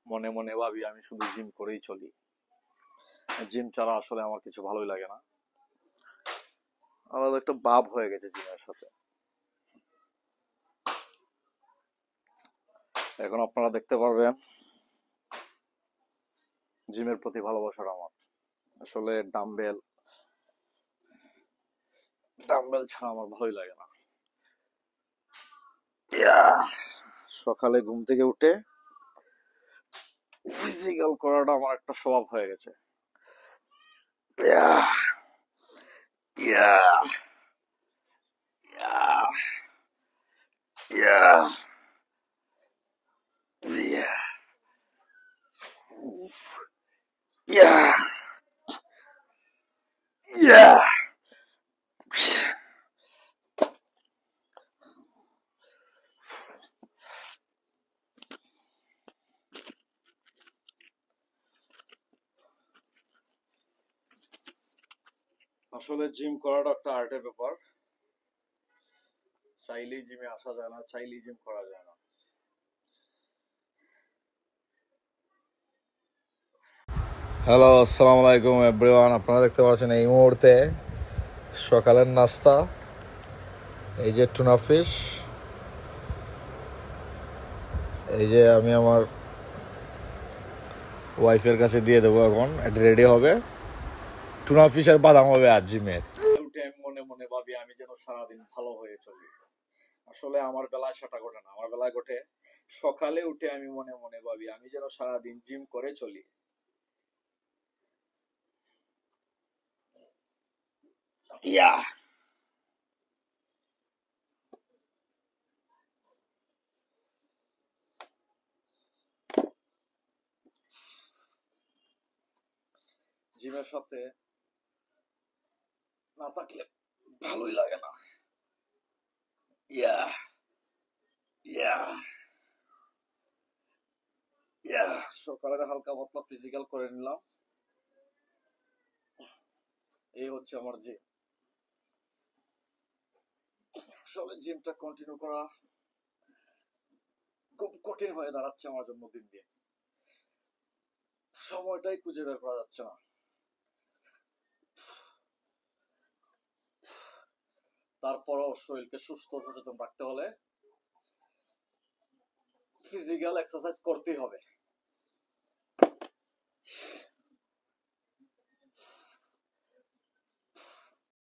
মনে মনে ভাবি আমি শুধু জিম করেই চলি। জিম ছাড়া আসলে আমার কিছু ভালোই লাগে না। আলাদা একটা ভাব হয়ে গেছে জিমের সাথে। এখন আপনারা দেখতে পারবেন জিমের প্রতি ভালোবাসাটা আমার। আসলে ডাম্বেল ছাড়া আমার ভালোই লাগে না। সকালে ঘুম থেকে উঠে ফিজিক্যাল করাটা আমার একটা স্বভাব হয়ে গেছে। আসলে জিম করাটা একটা আর্টের ব্যাপার। চাইলেই জিমে আসা যায় না, চাইলেই জিম করা যায় না। হ্যালো, আসসালামু আলাইকুম এভরিওয়ান। আপনারা দেখতে পাচ্ছেন এই মুহূর্তে সকালের নাস্তা, এই যে টুনা ফিশ, এই যে আমি আমার ওয়াইফের কাছে দিয়ে দেবো। এখন এটা রেডি হবে, টুনা ফিশ আর বাদাম হবে আর জিমের। উঠে আমি মনে মনে ভাবি আমি যেন সারাদিন ভালো হয়ে চলি। আসলে আমার বেলায় সেটা ঘটে না। আমার বেলায় ঘটে সকালে উঠে আমি মনে মনে ভাবি আমি যেন সারাদিন জিম করে চলি। জিমের সাথে না থাকলে ভালোই লাগে না। সকালে হালকা পাতলা ফিজিক্যাল করে নিলাম। এই হচ্ছে আমার জিম। আসলে জিমটা কন্টিনিউ করা খুব কঠিন হয়ে দাঁড়াচ্ছে আমার জন্য দিন দিন। সময়টাই খুঁজে বের করা যাচ্ছে না। তারপরও শরীরকে সুস্থ সচেতন রাখতে হলে ফিজিক্যাল এক্সারসাইজ করতেই হবে।